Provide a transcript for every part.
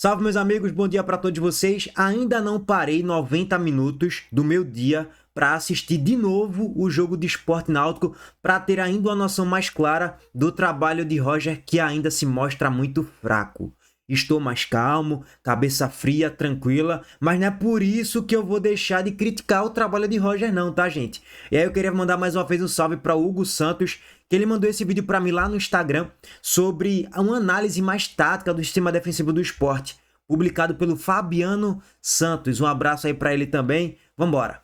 Salve, meus amigos, bom dia para todos vocês. Ainda não parei 90 minutos do meu dia para assistir de novo o jogo de Sport Náutico, para ter ainda uma noção mais clara do trabalho de Roger, que ainda se mostra muito fraco. Estou mais calmo, cabeça fria, tranquila, mas não é por isso que eu vou deixar de criticar o trabalho de Roger não, tá, gente? E aí eu queria mandar mais uma vez um salve para o Hugo Santos, que ele mandou esse vídeo para mim lá no Instagram sobre uma análise mais tática do sistema defensivo do Sport, publicado pelo Fabiano Santos. Um abraço aí para ele também. Vambora!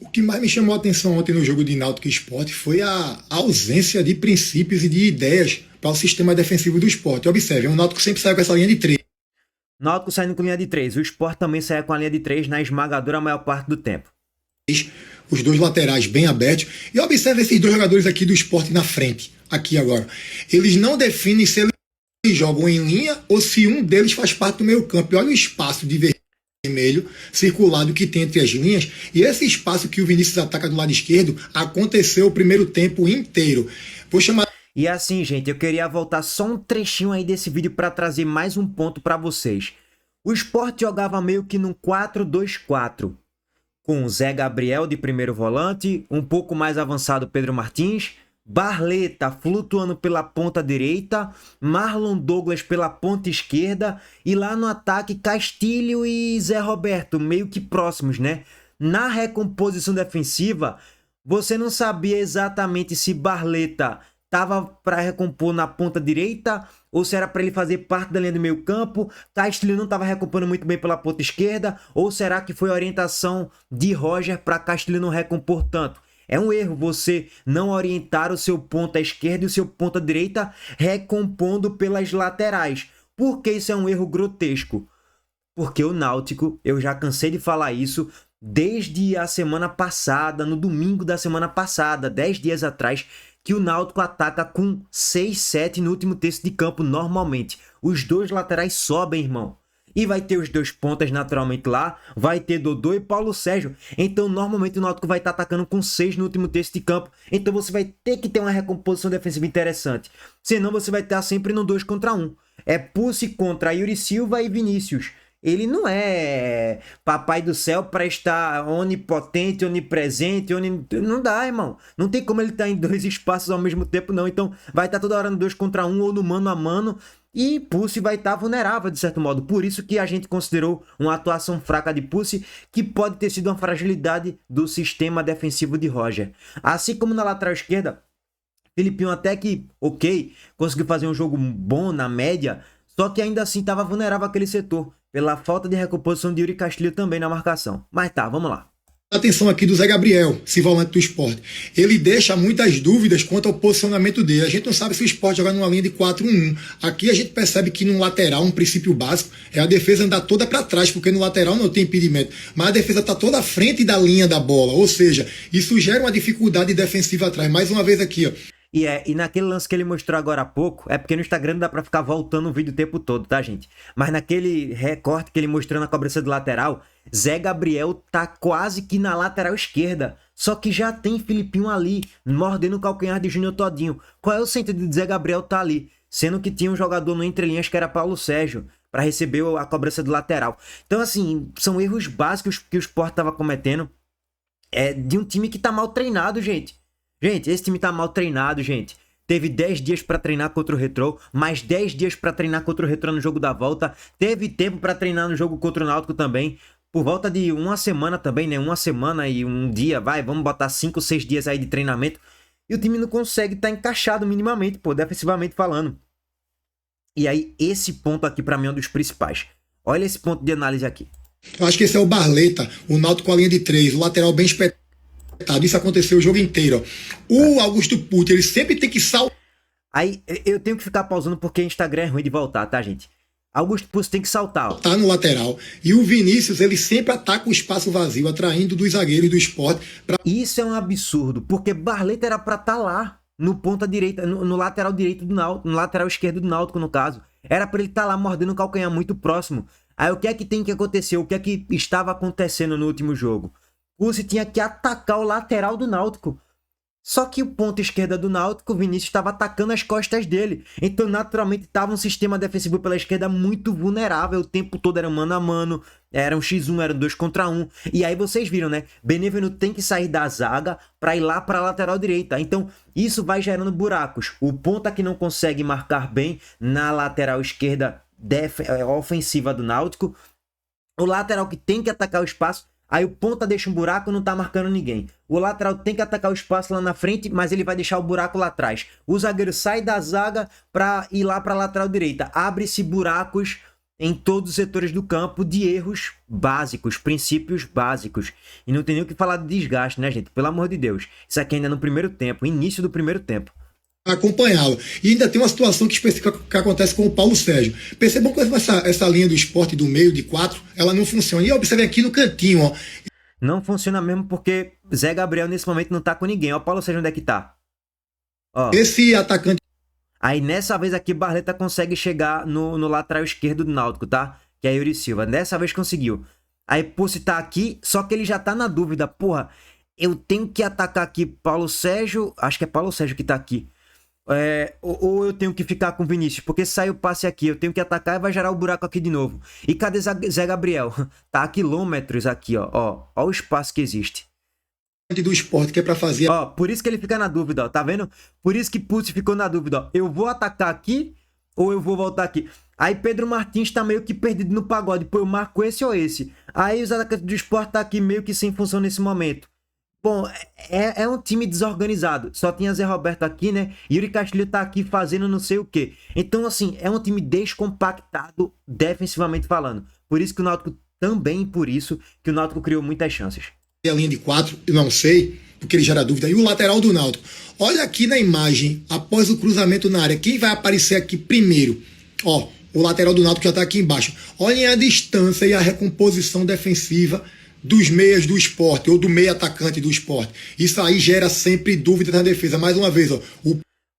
O que mais me chamou a atenção ontem no jogo de Náutico e Sport foi a ausência de princípios e de ideias para o sistema defensivo do Sport. Observe, o Náutico sempre sai com essa linha de 3. Náutico saindo com linha de 3. O Sport também sai com a linha de 3 na esmagadora maior parte do tempo. Os dois laterais bem abertos. E observe esses dois jogadores aqui do Sport na frente. Aqui agora. Eles não definem se eles jogam em linha ou se um deles faz parte do meio campo. E olha o espaço de vermelho circulado que tem entre as linhas, e esse espaço que o Vinícius ataca do lado esquerdo aconteceu o primeiro tempo inteiro. Vou chamar. E assim, gente, eu queria voltar só um trechinho aí desse vídeo para trazer mais um ponto para vocês. O Sport jogava meio que num 4-2-4, com Zé Gabriel de primeiro volante, um pouco mais avançado Pedro Martins, Barleta flutuando pela ponta direita, Marlon Douglas pela ponta esquerda e lá no ataque Castilho e Zé Roberto, meio que próximos, né? Na recomposição defensiva, você não sabia exatamente se Barleta estava para recompor na ponta direita ou se era para ele fazer parte da linha do meio campo. Castilho não estava recompondo muito bem pela ponta esquerda, ou será que foi a orientação de Roger para Castilho não recompor tanto? É um erro você não orientar o seu ponta esquerda e o seu ponta direita recompondo pelas laterais. Por que isso é um erro grotesco? Porque o Náutico, eu já cansei de falar isso desde a semana passada, no domingo da semana passada, 10 dias atrás, que o Náutico ataca com 6-7 no último terço de campo normalmente. Os dois laterais sobem, irmão. E vai ter os dois pontas naturalmente lá, vai ter Dodô e Paulo Sérgio. Então, normalmente o Náutico vai estar atacando com 6 no último terço de campo. Então, você vai ter que ter uma recomposição defensiva interessante. Senão, você vai estar sempre no 2 contra 1. É Pucci contra Yuri Silva e Vinícius. Ele não é papai do céu para estar onipotente, onipresente, não dá, irmão. Não tem como ele estar em dois espaços ao mesmo tempo, não. Então, vai estar toda hora no 2 contra 1 ou no mano a mano. E Pucci vai estar vulnerável, de certo modo. Por isso que a gente considerou uma atuação fraca de Pucci, que pode ter sido uma fragilidade do sistema defensivo de Roger. Assim como na lateral esquerda, Filipinho até que, ok, conseguiu fazer um jogo bom na média, só que ainda assim estava vulnerável aquele setor, pela falta de recomposição de Yuri Castilho também na marcação. Mas tá, vamos lá. Atenção aqui do Zé Gabriel, esse volante do Sport. Ele deixa muitas dúvidas quanto ao posicionamento dele. A gente não sabe se o Sport jogar numa linha de 4-1-1. Aqui a gente percebe que no lateral, um princípio básico, é a defesa andar toda para trás, porque no lateral não tem impedimento. Mas a defesa está toda à frente da linha da bola. Ou seja, isso gera uma dificuldade defensiva atrás. Mais uma vez aqui, ó. E naquele lance que ele mostrou agora há pouco, é porque no Instagram não dá pra ficar voltando o vídeo o tempo todo, tá, gente? Mas naquele recorte que ele mostrou na cobrança do lateral, Zé Gabriel tá quase que na lateral esquerda. Só que já tem Filipinho ali, mordendo o calcanhar de Júnior todinho. Qual é o sentido de Zé Gabriel tá ali? Sendo que tinha um jogador no entrelinhas que era Paulo Sérgio, para receber a cobrança do lateral. Então, assim, são erros básicos que o Sport tava cometendo. É de um time que tá mal treinado, gente. Gente, esse time tá mal treinado, gente. Teve 10 dias pra treinar contra o Retrô, mais 10 dias pra treinar contra o Retrô no jogo da volta. Teve tempo pra treinar no jogo contra o Náutico também. Por volta de uma semana também, né? Uma semana e um dia, vamos botar 5, 6 dias aí de treinamento. E o time não consegue estar encaixado minimamente, pô, defensivamente falando. E aí, esse ponto aqui pra mim é um dos principais. Olha esse ponto de análise aqui. Eu acho que esse é o Barleta, o Náutico com a linha de 3, o lateral bem espetado. Isso aconteceu o jogo inteiro. O Augusto Pucci, ele sempre tem que saltar. Aí eu tenho que ficar pausando porque Instagram é ruim de voltar, tá, gente? Augusto Pucci tem que saltar, ó. Tá no lateral. E o Vinícius, ele sempre ataca o espaço vazio, atraindo dos zagueiros do Sport. Isso é um absurdo, porque Barleta era pra estar lá, no ponta direita, no lateral direito do Náutico, no lateral esquerdo do Náutico, no caso. Era pra ele estar lá mordendo o calcanhar muito próximo. Aí o que é que tem que acontecer? O que é que estava acontecendo no último jogo? Pucci tinha que atacar o lateral do Náutico. Só que o ponto esquerda do Náutico, o Vinícius estava atacando as costas dele. Então, naturalmente, estava um sistema defensivo pela esquerda muito vulnerável. O tempo todo era mano a mano, era um X1, era um 2 contra 1. E aí vocês viram, né? Benevenuto tem que sair da zaga para ir lá para a lateral direita. Então, isso vai gerando buracos. O ponta que não consegue marcar bem na lateral esquerda ofensiva do Náutico. O lateral que tem que atacar o espaço. Aí o ponta deixa um buraco e não tá marcando ninguém. O lateral tem que atacar o espaço lá na frente, mas ele vai deixar o buraco lá atrás. O zagueiro sai da zaga para ir lá para a lateral direita. Abre-se buracos em todos os setores do campo de erros básicos, princípios básicos. E não tem nem o que falar de desgaste, né, gente? Pelo amor de Deus. Isso aqui ainda é no primeiro tempo, início do primeiro tempo. Acompanhá-lo. E ainda tem uma situação que acontece com o Paulo Sérgio. Percebam que essa linha do Sport do meio de 4, ela não funciona. E observe aqui no cantinho, ó. Não funciona mesmo porque Zé Gabriel nesse momento não tá com ninguém. Ó, o Paulo Sérgio onde é que tá? Ó. Esse atacante... Aí nessa vez aqui Barleta consegue chegar no lateral esquerdo do Náutico, tá? Que é Yuri Silva. Dessa vez conseguiu. Aí Pussi tá aqui, só que ele já tá na dúvida. Porra, eu tenho que atacar aqui Paulo Sérgio. Acho que é Paulo Sérgio que tá aqui. Ou eu tenho que ficar com o Vinícius, porque se sair o passe aqui, eu tenho que atacar e vai gerar o buraco aqui de novo. E cadê Zé Gabriel? Tá a quilômetros aqui, ó o espaço que existe. Do Sport que é pra fazer... Ó, por isso que ele fica na dúvida, ó, tá vendo? Por isso que Pussi ficou na dúvida, ó. Eu vou atacar aqui ou eu vou voltar aqui? Aí Pedro Martins tá meio que perdido no pagode, pô, eu marco esse ou esse. Aí os atacantes do Sport tá aqui meio que sem função nesse momento. Bom, é um time desorganizado. Só tinha Zé Roberto aqui, né? Yuri Castilho tá aqui fazendo não sei o quê. Então, assim, é um time descompactado defensivamente falando. Por isso que o Náutico, também por isso, que o Náutico criou muitas chances. A linha de 4, eu não sei, porque ele gera dúvida. E o lateral do Náutico. Olha aqui na imagem, após o cruzamento na área, quem vai aparecer aqui primeiro? Ó, o lateral do Náutico já tá aqui embaixo. Olhem a distância e a recomposição defensiva dos meias do Sport, ou do meio atacante do Sport. Isso aí gera sempre dúvida na defesa. Mais uma vez, ó.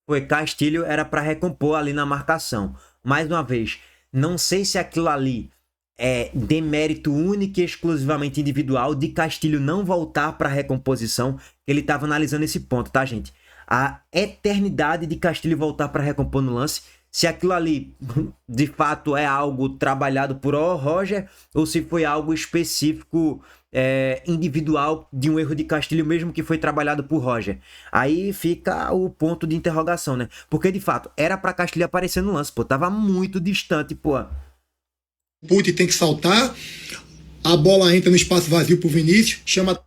Foi Castilho, era para recompor ali na marcação. Mais uma vez, não sei se aquilo ali é demérito único e exclusivamente individual de Castilho não voltar para recomposição. Ele estava analisando esse ponto, tá, gente? A eternidade de Castilho voltar para recompor no lance. Se aquilo ali, de fato, é algo trabalhado por Roger ou se foi algo específico, individual de um erro de Castilho, mesmo que foi trabalhado por Roger. Aí fica o ponto de interrogação, né? Porque, de fato, era para Castilho aparecer no lance, pô. Tava muito distante, pô. O Puti tem que saltar, a bola entra no espaço vazio pro Vinícius, chama a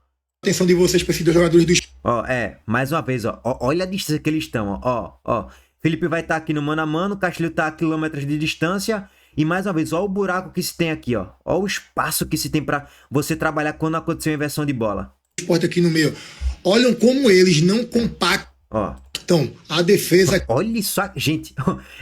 atenção de vocês para esses dois jogadores do... Ó, mais uma vez, ó. Olha a distância que eles estão, ó. Felipe vai estar aqui no mano a mano, Castilho está a quilômetros de distância. E mais uma vez, olha o buraco que se tem aqui, ó. Olha o espaço que se tem para você trabalhar quando aconteceu a inversão de bola. Esporte aqui no meio. Olham como eles não compactam a defesa. Olha isso, gente.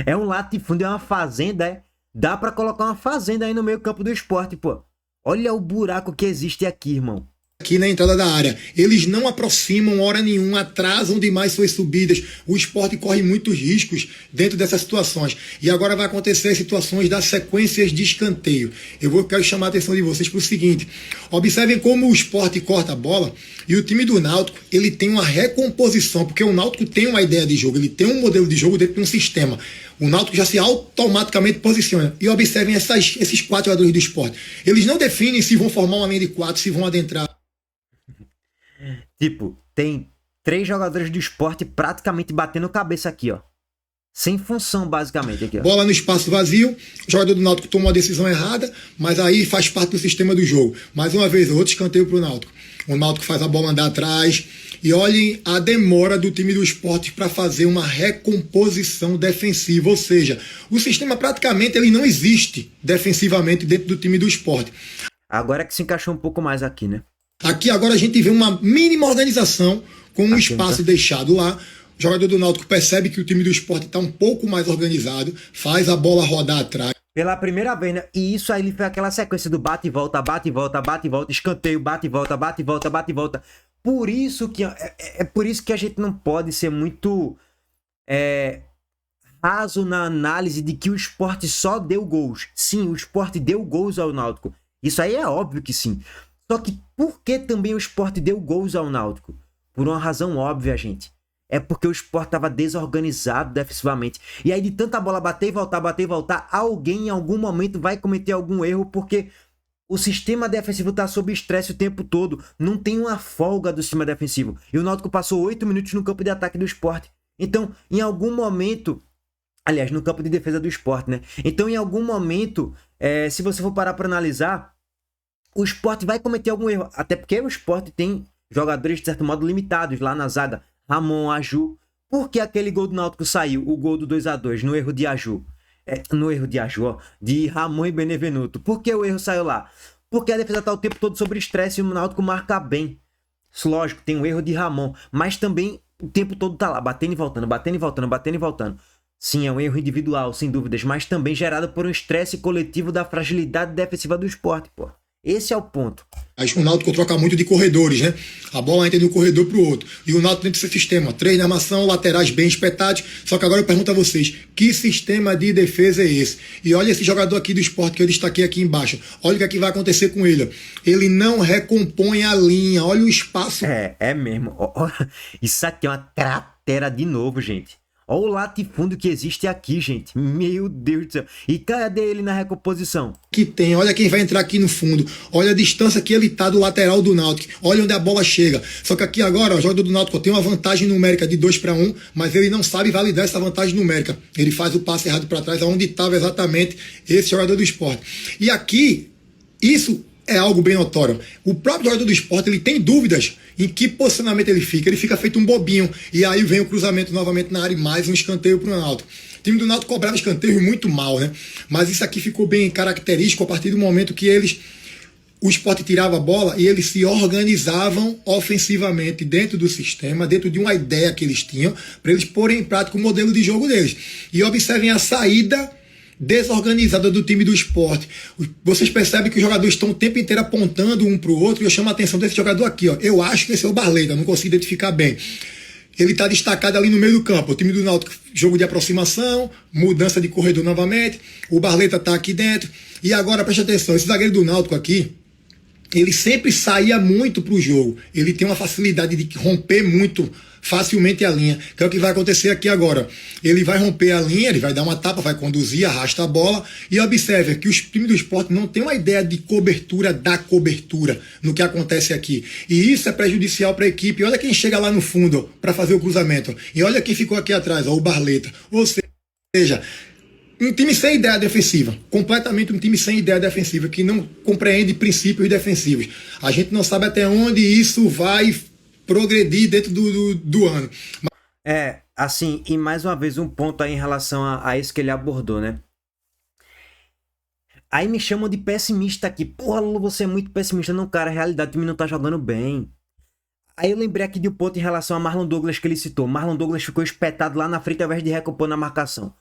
É um latifúndio, é uma fazenda, Dá para colocar uma fazenda aí no meio campo do Sport, pô. Olha o buraco que existe aqui, irmão. Aqui na entrada da área. Eles não aproximam hora nenhuma, atrasam demais suas subidas. O Sport corre muitos riscos dentro dessas situações. E agora vai acontecer situações das sequências de escanteio. Quero chamar a atenção de vocês para o seguinte. Observem como o Sport corta a bola e o time do Náutico, ele tem uma recomposição, porque o Náutico tem uma ideia de jogo, ele tem um modelo de jogo dentro de um sistema. O Náutico já se automaticamente posiciona. E observem esses 4 jogadores do Sport. Eles não definem se vão formar uma linha de 4, se vão adentrar. Tipo, tem 3 jogadores do Sport praticamente batendo cabeça aqui, ó. Sem função, basicamente, aqui, ó. Bola no espaço vazio, o jogador do Náutico tomou uma decisão errada, mas aí faz parte do sistema do jogo. Mais uma vez, outro escanteio pro Náutico. O Náutico faz a bola andar atrás. E olhem a demora do time do Sport para fazer uma recomposição defensiva. Ou seja, o sistema praticamente ele não existe defensivamente dentro do time do Sport. Agora é que se encaixou um pouco mais aqui, né? Aqui agora a gente vê uma mínima organização com um espaço deixado lá. O jogador do Náutico percebe que o time do Sport está um pouco mais organizado, faz a bola rodar atrás. Pela primeira vez, né? E isso aí foi aquela sequência do bate e volta, bate e volta, bate e volta, escanteio, bate e volta, bate e volta, bate e volta. Por isso que por isso que a gente não pode ser muito raso na análise de que o Sport só deu gols. Sim, o Sport deu gols ao Náutico. Isso aí é óbvio que sim. Só que por que também o Sport deu gols ao Náutico? Por uma razão óbvia, gente. É porque o Sport estava desorganizado defensivamente. E aí de tanta bola bater e voltar, alguém em algum momento vai cometer algum erro, porque o sistema defensivo está sob estresse o tempo todo. Não tem uma folga do sistema defensivo. E o Náutico passou 8 minutos no campo de ataque do Sport. Então, em algum momento... Aliás, no campo de defesa do Sport, né? Então, em algum momento, se você for parar para analisar, o Sport vai cometer algum erro. Até porque o Sport tem jogadores, de certo modo, limitados lá na zaga. Ramon, Aju. Por que aquele gol do Náutico saiu? O gol do 2-2 no erro de Aju. No erro de Aju, ó. De Ramon e Benevenuto. Por que o erro saiu lá? Porque a defesa tá o tempo todo sob estresse e o Náutico marca bem. Lógico, tem um erro de Ramon. Mas também o tempo todo tá lá, batendo e voltando, batendo e voltando, batendo e voltando. Sim, é um erro individual, sem dúvidas, mas também gerado por um estresse coletivo da fragilidade defensiva do Sport, pô. Esse é o ponto. O Náutico troca muito de corredores, né? A bola entra de um corredor para o outro. E o Náutico tem esse sistema. 3 na armação, laterais bem espetados. Só que agora eu pergunto a vocês, que sistema de defesa é esse? E olha esse jogador aqui do Sport que eu destaquei aqui embaixo. Olha o que vai acontecer com ele. Ele não recompõe a linha. Olha o espaço. É mesmo. Isso aqui é uma cratera de novo, gente. Olha o latifúndio que existe aqui, gente. Meu Deus do céu. E cadê ele na recomposição? Que tem, olha quem vai entrar aqui no fundo. Olha a distância que ele tá do lateral do Náutico. Olha onde a bola chega. Só que aqui agora, o jogador do Náutico tem uma vantagem numérica de 2-1, mas ele não sabe validar essa vantagem numérica. Ele faz o passe errado para trás, onde estava exatamente esse jogador do Sport. E aqui, isso é algo bem notório. O próprio jogador do Sport, ele tem dúvidas em que posicionamento ele fica feito um bobinho, e aí vem o cruzamento novamente na área e mais um escanteio para o Náutico. O time do Náutico cobrava escanteio muito mal, né? Mas isso aqui ficou bem característico a partir do momento que o Sport tirava a bola e eles se organizavam ofensivamente dentro do sistema, dentro de uma ideia que eles tinham, para eles porem em prática o modelo de jogo deles. E observem a saída desorganizada do time do Sport. Vocês percebem que os jogadores estão o tempo inteiro apontando um para o outro, e eu chamo a atenção desse jogador aqui, ó. Eu acho que esse é o Barleta, não consigo identificar bem. Ele está destacado ali no meio do campo. O time do Náutico, jogo de aproximação, mudança de corredor novamente, o Barleta está aqui dentro. E agora, preste atenção, esse zagueiro do Náutico aqui, ele sempre saía muito para o jogo. Ele tem uma facilidade de romper muito facilmente a linha, que é o que vai acontecer aqui agora. Ele vai romper a linha, ele vai dar uma tapa, vai conduzir, arrasta a bola, e observe que os times do Sport não tem uma ideia de cobertura da cobertura no que acontece aqui. E isso é prejudicial para a equipe. Olha quem chega lá no fundo para fazer o cruzamento. E olha quem ficou aqui atrás, ó, o Barleta. Ou seja, um time sem ideia defensiva, completamente um time sem ideia defensiva, que não compreende princípios defensivos. A gente não sabe até onde isso vai progredir dentro do ano. Assim, e mais uma vez um ponto aí em relação a isso que ele abordou, né? Aí me chamam de pessimista aqui. Porra, Lulu, você é muito pessimista. Não, cara, a realidade do time não tá jogando bem. Aí eu lembrei aqui de um ponto em relação a Marlon Douglas que ele citou. Marlon Douglas ficou espetado lá na frente ao invés de recompor na marcação.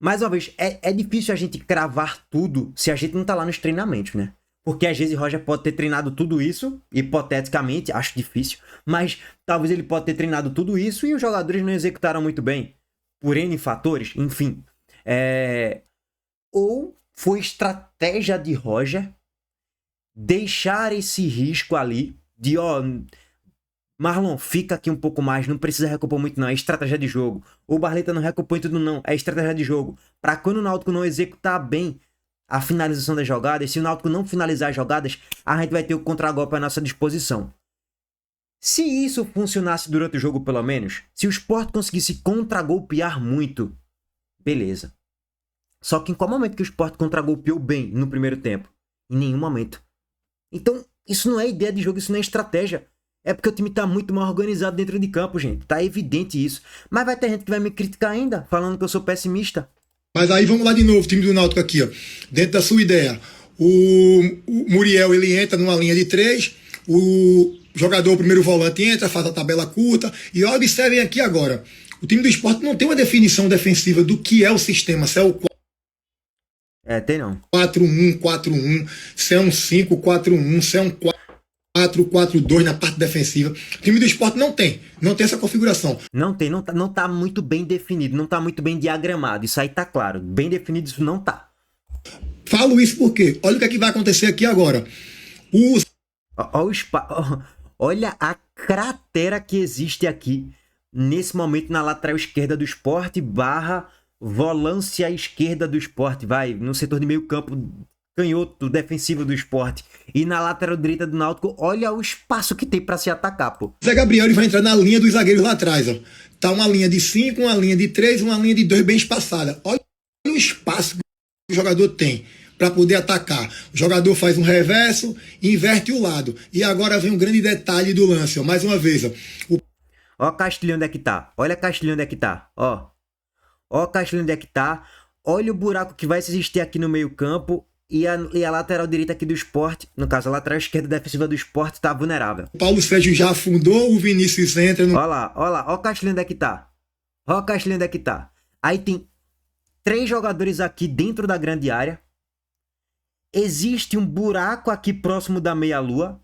Mais uma vez, é difícil a gente cravar tudo se a gente não tá lá nos treinamentos, né? Porque às vezes Roger pode ter treinado tudo isso, hipoteticamente, acho difícil, mas talvez ele pode ter treinado tudo isso e os jogadores não executaram muito bem, por N fatores, enfim. Ou foi estratégia de Roger deixar esse risco ali de, Marlon, fica aqui um pouco mais, não precisa recompor muito não, é estratégia de jogo. O Barleta não recompõe tudo não, é estratégia de jogo. Para quando o Náutico não executar bem a finalização das jogadas, se o Náutico não finalizar as jogadas, a gente vai ter o contragolpe à nossa disposição. Se isso funcionasse durante o jogo pelo menos, se o Sport conseguisse contragolpear muito, beleza. Só que em qual momento que o Sport contragolpeou bem no primeiro tempo? Em nenhum momento. Então, isso não é ideia de jogo, isso não é estratégia. É porque o time tá muito mal organizado dentro de campo, gente. Tá evidente isso. Mas vai ter gente que vai me criticar ainda, falando que eu sou pessimista. Mas aí vamos lá de novo, time do Náutico aqui, ó. Dentro da sua ideia. O Muriel, ele entra numa linha de 3, o jogador, o primeiro volante, entra, faz a tabela curta. E observem aqui agora. O time do Sport não tem uma definição defensiva do que é o sistema. Se é o tem não. 4-1, 4-1, se é um 5-4-1, se é um 4-4-2 na parte defensiva. O time do Sport não tem essa configuração. Não tá muito bem definido, não tá muito bem diagramado. Isso aí tá claro. Bem definido isso não tá. Falo isso porque, olha o que é que vai acontecer aqui agora. Olha a cratera que existe aqui, nesse momento, na lateral esquerda do Sport, barra volância esquerda do Sport, vai, no setor de meio campo, canhoto defensivo do Sport. E na lateral direita do Náutico, olha o espaço que tem para se atacar, pô. Zé Gabriel ele vai entrar na linha dos zagueiros lá atrás, ó. Tá uma linha de 5, uma linha de 3, uma linha de 2 bem espaçada. Olha o espaço que o jogador tem para poder atacar. O jogador faz um reverso, inverte o lado. E agora vem um grande detalhe do lance, ó. Mais uma vez, ó. Ó Castilhão onde é que tá. Olha Castilhão onde é que tá, ó. Ó Castilhão onde é que tá. Olha o buraco que vai existir aqui no meio campo. E a lateral direita aqui do Sport, no caso, a lateral esquerda defensiva do Sport tá vulnerável. O Paulo Sérgio já afundou, o Vinícius entra no... Ó lá, ó o Castilhão onde é que tá. Ó o Castilhão onde é que tá. Aí tem 3 jogadores aqui dentro da grande área. Existe um buraco aqui próximo da meia-lua.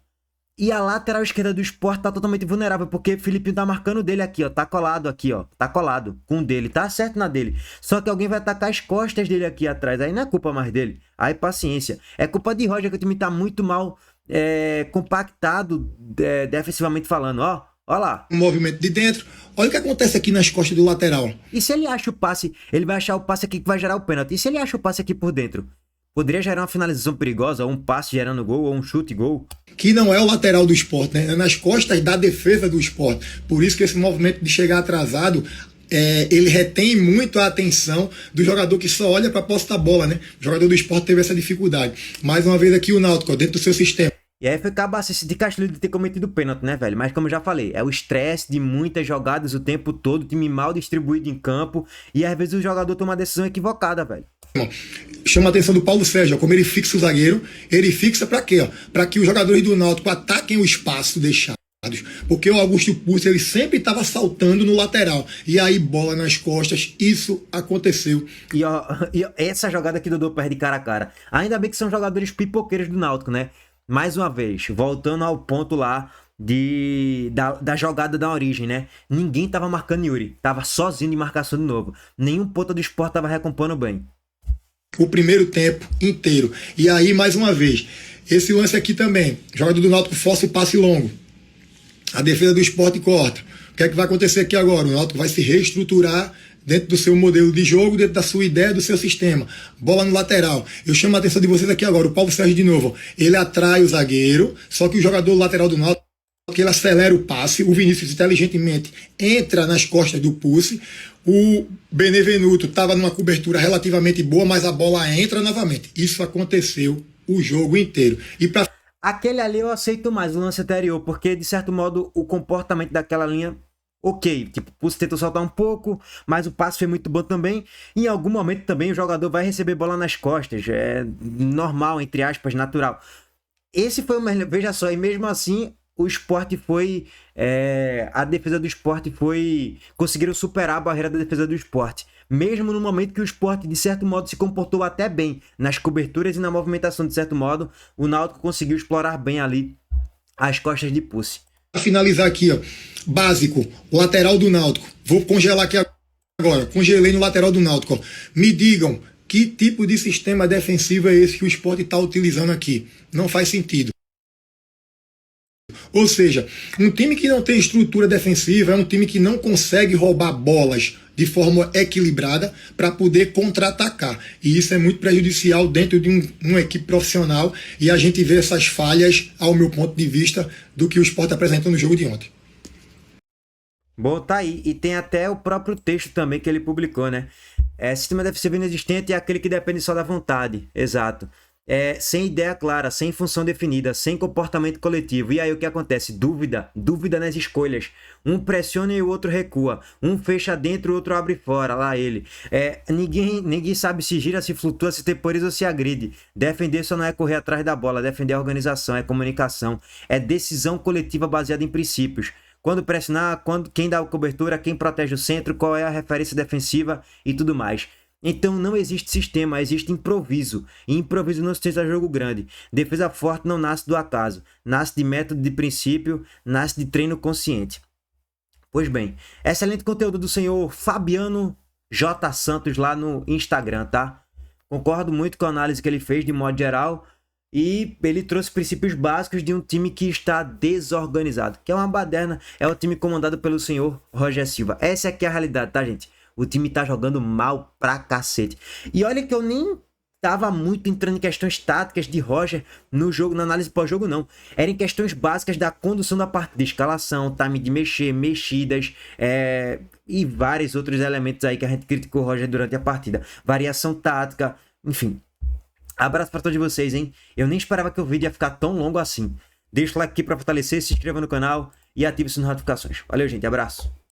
E a lateral esquerda do Sport tá totalmente vulnerável, porque o Filipinho tá marcando dele aqui, ó. Tá colado aqui, ó. Tá colado com o dele, tá certo na dele. Só que alguém vai atacar as costas dele aqui atrás. Aí não é culpa mais dele. Aí paciência. É culpa de Roger, que o time tá muito mal compactado defensivamente falando, ó. Ó lá. O movimento de dentro. Olha o que acontece aqui nas costas do lateral. E se ele acha o passe, ele vai achar o passe aqui que vai gerar o pênalti. E se ele acha o passe aqui por dentro? Poderia gerar uma finalização perigosa, ou um passe gerando gol, ou um chute gol. Que não é o lateral do Sport, né? É nas costas da defesa do Sport. Por isso que esse movimento de chegar atrasado, ele retém muito a atenção do jogador que só olha para a posse da bola, né? O jogador do Sport teve essa dificuldade. Mais uma vez aqui o Náutico, ó, dentro do seu sistema. E aí foi cabacice de Castilho de ter cometido pênalti, né, velho? Mas como eu já falei, é o estresse de muitas jogadas o tempo todo, time mal distribuído em campo, e às vezes o jogador toma uma decisão equivocada, velho. Chama a atenção do Paulo Sérgio, ó, como ele fixa o zagueiro. Ele fixa para quê? Para que os jogadores do Náutico ataquem o espaço deixado. Porque o Augusto Pucci, ele sempre estava saltando no lateral. E aí, bola nas costas, isso aconteceu. E ó, essa jogada que Dodô perde cara a cara. Ainda bem que são jogadores pipoqueiros do Náutico, né? Mais uma vez, voltando ao ponto lá da jogada da origem, né? Ninguém tava marcando Yuri. Tava sozinho de marcação de novo. Nenhum ponta do Sport tava recompondo bem. O primeiro tempo inteiro. E aí, mais uma vez, esse lance aqui também. O jogador do Náutico força o passe longo. A defesa do Sport corta. O que é que vai acontecer aqui agora? O Náutico vai se reestruturar dentro do seu modelo de jogo, dentro da sua ideia, do seu sistema. Bola no lateral. Eu chamo a atenção de vocês aqui agora. O Paulo Sérgio de novo. Ele atrai o zagueiro, só que o jogador lateral do Náutico, ele acelera o passe. O Vinícius inteligentemente entra nas costas do Pucci. O Benevenuto estava numa cobertura relativamente boa, mas a bola entra novamente. Isso aconteceu o jogo inteiro. E para aquele ali eu aceito mais, o lance anterior, porque de certo modo o comportamento daquela linha, ok, tipo, o Pucci tentou soltar um pouco, mas o passe foi muito bom também. Em algum momento também o jogador vai receber bola nas costas, é normal, entre aspas, natural. Esse foi o melhor, veja só, e mesmo assim o Sport foi, a defesa do Sport foi, conseguiram superar a barreira da defesa do Sport. Mesmo no momento que o Sport, de certo modo, se comportou até bem nas coberturas e na movimentação, de certo modo, o Náutico conseguiu explorar bem ali as costas de Pucci. Para finalizar aqui, ó, básico, lateral do Náutico. Vou congelar aqui agora, congelei no lateral do Náutico. Ó. Me digam, que tipo de sistema defensivo é esse que o Sport está utilizando aqui? Não faz sentido. Ou seja, um time que não tem estrutura defensiva é um time que não consegue roubar bolas de forma equilibrada para poder contra-atacar. E isso é muito prejudicial dentro de uma equipe profissional, e a gente vê essas falhas, ao meu ponto de vista, do que o Sport apresentou no jogo de ontem. Bom, tá aí. E tem até o próprio texto também que ele publicou, né? Sistema defensivo inexistente é aquele que depende só da vontade. Exato. Sem ideia clara, sem função definida, sem comportamento coletivo. E aí o que acontece? Dúvida nas escolhas. Um pressiona e o outro recua. Um fecha dentro e o outro abre fora. Lá ele. Ninguém sabe se gira, se flutua, se temporiza ou se agride. Defender só não é correr atrás da bola. Defender a organização, é comunicação. É decisão coletiva baseada em princípios. Quando pressionar, quem dá a cobertura, quem protege o centro, qual é a referência defensiva e tudo mais. Então não existe sistema, existe improviso. E improviso não se faz jogo grande. Defesa forte não nasce do acaso. Nasce de método, de princípio, nasce de treino consciente. Pois bem, excelente conteúdo do senhor Fabiano J. Santos lá no Instagram, tá? Concordo muito com a análise que ele fez de modo geral. E ele trouxe princípios básicos de um time que está desorganizado, que é uma baderna, é o time comandado pelo senhor Roger Silva. Essa aqui é a realidade, tá, gente? O time tá jogando mal pra cacete. E olha que eu nem tava muito entrando em questões táticas de Roger no jogo, na análise pós-jogo, não. Era em questões básicas da condução da partida, escalação, time de mexer, mexidas, e vários outros elementos aí que a gente criticou o Roger durante a partida. Variação tática, enfim. Abraço pra todos vocês, hein? Eu nem esperava que o vídeo ia ficar tão longo assim. Deixa o like aqui pra fortalecer, se inscreva no canal e ative as notificações. Valeu, gente. Abraço.